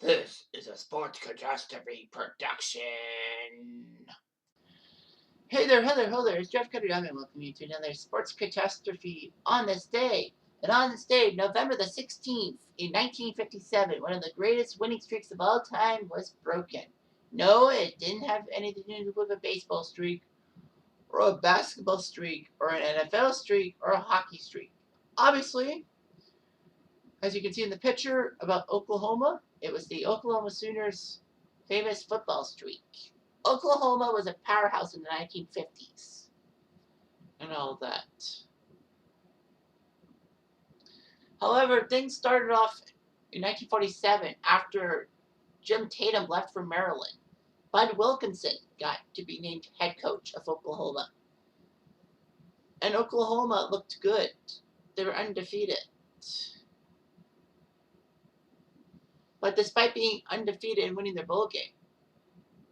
This is a sports catastrophe production. Hey there, hello there. It's Jeff Cutter Young and welcome you to another sports catastrophe on this day. And on this day, November the 16th, in 1957, one of the greatest winning streaks of all time was broken. No, it didn't have anything to do with a baseball streak, or a basketball streak, or an NFL streak, or a hockey streak. Obviously, as you can see in the picture about Oklahoma, it was the Oklahoma Sooners' famous football streak. Oklahoma was a powerhouse in the 1950s and all that. However, things started off in 1947 after Jim Tatum left for Maryland. Bud Wilkinson got to be named head coach of Oklahoma. And Oklahoma looked good. They were undefeated. But despite being undefeated and winning their bowl game,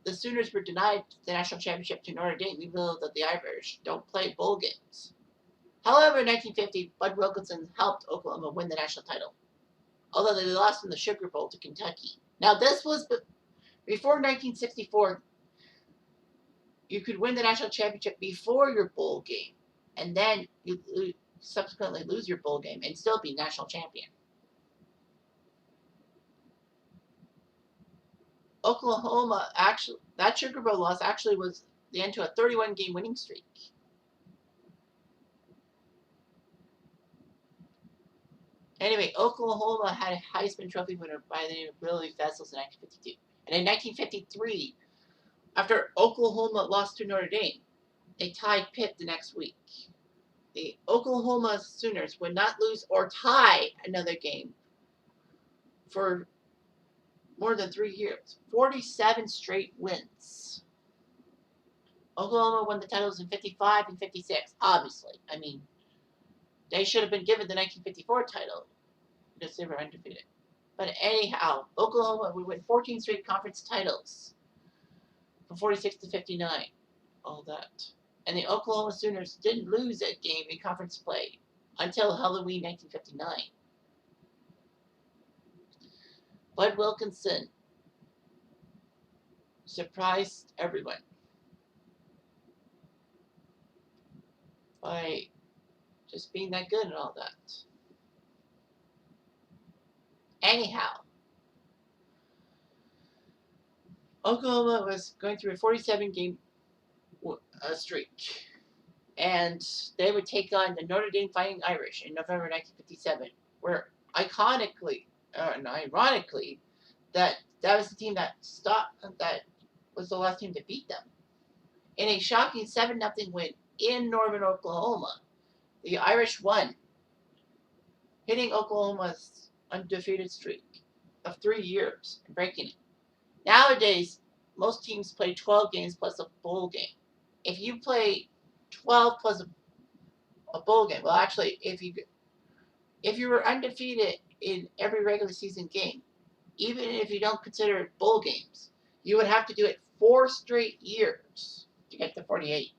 the Sooners were denied the national championship to Notre Dame, even though the Irish don't play bowl games. However, in 1950, Bud Wilkinson helped Oklahoma win the national title, although they lost in the Sugar Bowl to Kentucky. Now, this was before 1964. You could win the national championship before your bowl game, and then you subsequently lose your bowl game and still be national champion. Oklahoma, actually, that Sugar Bowl loss actually was the end to a 31-game winning streak. Anyway, Oklahoma had a Heisman Trophy winner by the name of Billy Vessels in 1952. And in 1953, after Oklahoma lost to Notre Dame, they tied Pitt the next week. The Oklahoma Sooners would not lose or tie another game for more than 3 years. 47 straight wins. Oklahoma won the titles in 55 and 56, obviously. I mean, they should have been given the 1954 title because they were undefeated. But anyhow, Oklahoma would win 14 straight conference titles from 46 to 59. All that. And the Oklahoma Sooners didn't lose a game in conference play until Halloween 1959. Bud Wilkinson surprised everyone by just being that good and all that. Anyhow, Oklahoma was going through a 47-game streak, and they would take on the Notre Dame Fighting Irish in November 1957, where ironically, that was the team that was the last team to beat them. In a shocking 7-0 win in Norman, Oklahoma, the Irish won, hitting Oklahoma's undefeated streak of 3 years and breaking it. Nowadays, most teams play 12 games plus a bowl game. If you play 12 plus a bowl game, well, actually, if you were undefeated in every regular season game, even if you don't consider it bowl games, you would have to do it 4 straight years to get to 48.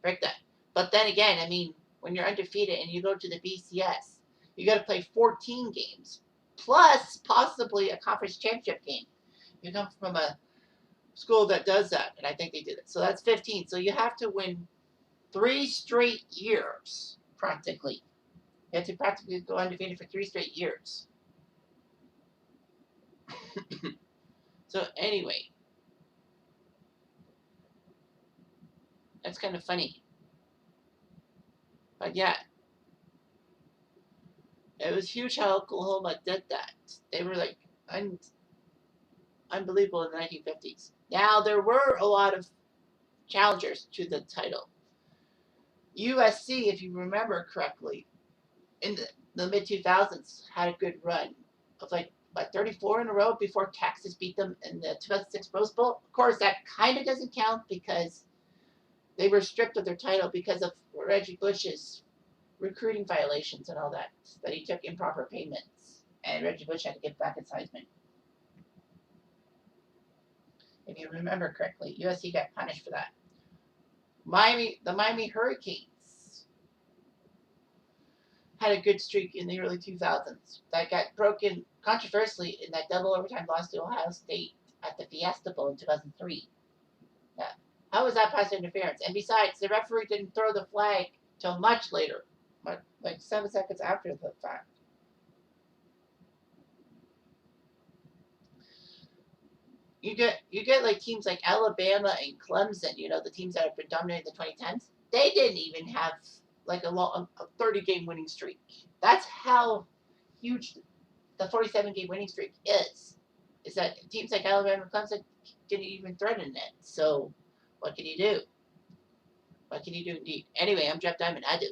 Break that. But then again, I mean, when you're undefeated and you go to the BCS, you got to play 14 games, plus possibly a conference championship game. You come from a school that does that, and I think they did it. So that's 15. So you have to win 3 straight years, practically. You have to practically go undefeated for 3 straight years. So anyway, that's kind of funny. But yeah, it was huge how Oklahoma did that. They were like unbelievable in the 1950s. Now, there were a lot of challengers to the title. USC, if you remember correctly, in the mid-2000s, had a good run of like 34 in a row before Texas beat them in the 2006 Rose Bowl. Of course, that kind of doesn't count because they were stripped of their title because of Reggie Bush's recruiting violations and all that he took improper payments, and Reggie Bush had to give back his Heisman. If you remember correctly, USC got punished for that. The Miami Hurricanes had a good streak in the early 2000s that got broken controversially in that double overtime loss to Ohio State at the Fiesta Bowl in 2003. Yeah. How was that pass interference? And besides, the referee didn't throw the flag till much later, like 7 seconds after the fact. You get like teams like Alabama and Clemson, the teams that have been dominating the 2010s. They didn't even have like a 30-game winning streak. That's how huge the 47-game winning streak is. Is that teams like Alabama and Clemson didn't even threaten it. So what can you do? What can you do indeed? Anyway, I'm Jeff Diamond. I do.